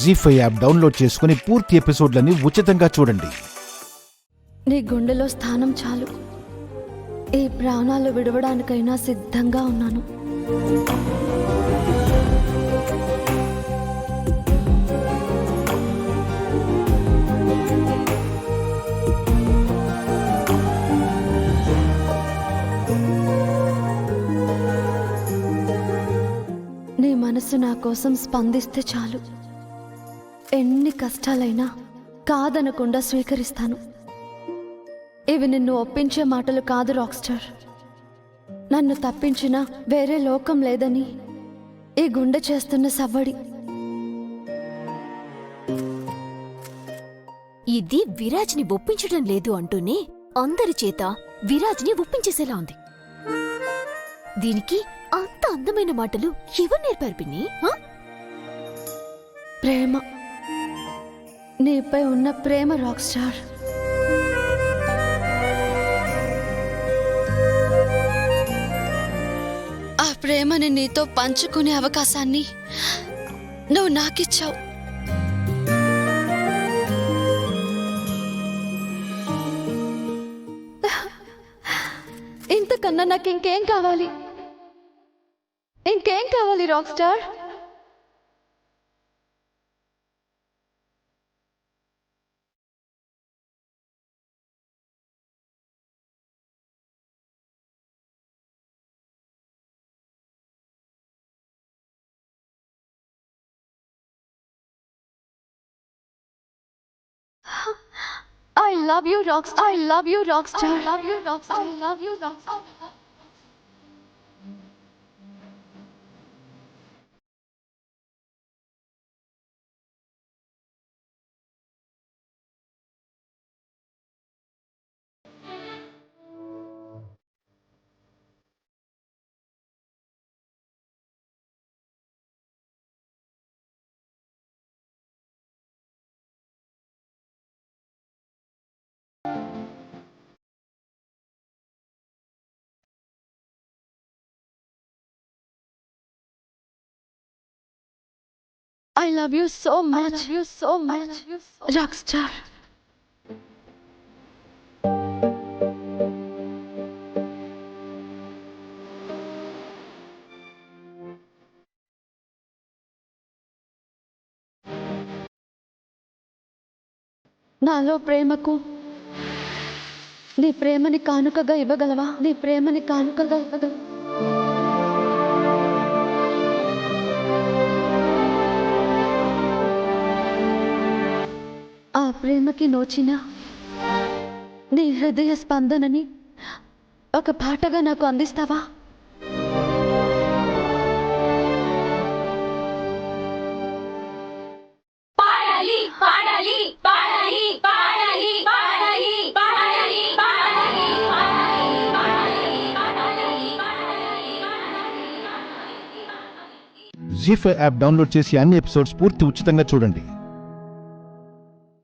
జీ5 app download చేసుకుని పూర్తి ఎపిసోడ్లని ఉచితంగా చూడండి. నీ గుండెలో స్థానం చాలు. ఈ ప్రాణాలు విడవడానికైనా సిద్ధంగా ఉన్నాను. నీ మనసు నా కోసం స్పందిస్తే చాలు. ఎన్ని కష్టాలైనా కాదనకుండా స్వీకరిస్తాను. ఇవి నిన్ను ఒప్పించే మాటలు కాదు రాక్ స్టార్. నన్ను తప్పించినా వేరే లోకం లేదని ఈ గుండె చేస్తున్న సవ్వడి. ఇది విరాజ్ని ఒప్పించడం లేదు అంటూనే అందరి చేత విరాజ్ని ఒప్పించేసేలా ఉంది. దీనికి అంత అందమైన మాటలు ఎవరు నేర్పారు పిన్ని? ప్రేమ, నీపై ఉన్న ప్రేమ రాక్ స్టార్. ఆ ప్రేమని నీతో పంచుకునే అవకాశాన్ని నువ్వు నాకిచ్చావు. ఇంతకన్నా నాకు ఇంకేం కావాలి? ఇంకేం కావాలి rock star? I love you, Rockstar. I love you, Rockstar. I love you, Rockstar. I love you, Rockstar. I love you so much. I love you so much. Rockstar. నాలో ప్రేమకు నీ ప్రేమని కానుకగా ఇవ్వగలవా? నీ ప్రేమని కానుకగా ఇవ్వగలవా? ఆ ప్రేమకి నోచిన నీ హృదయ స్పందనని ఒక పాటగా నాకు అందిస్తావా? జీ5 యాప్ డౌన్లోడ్ చేసి అన్ని ఎపిసోడ్స్ పూర్తి ఉచితంగా చూడండి.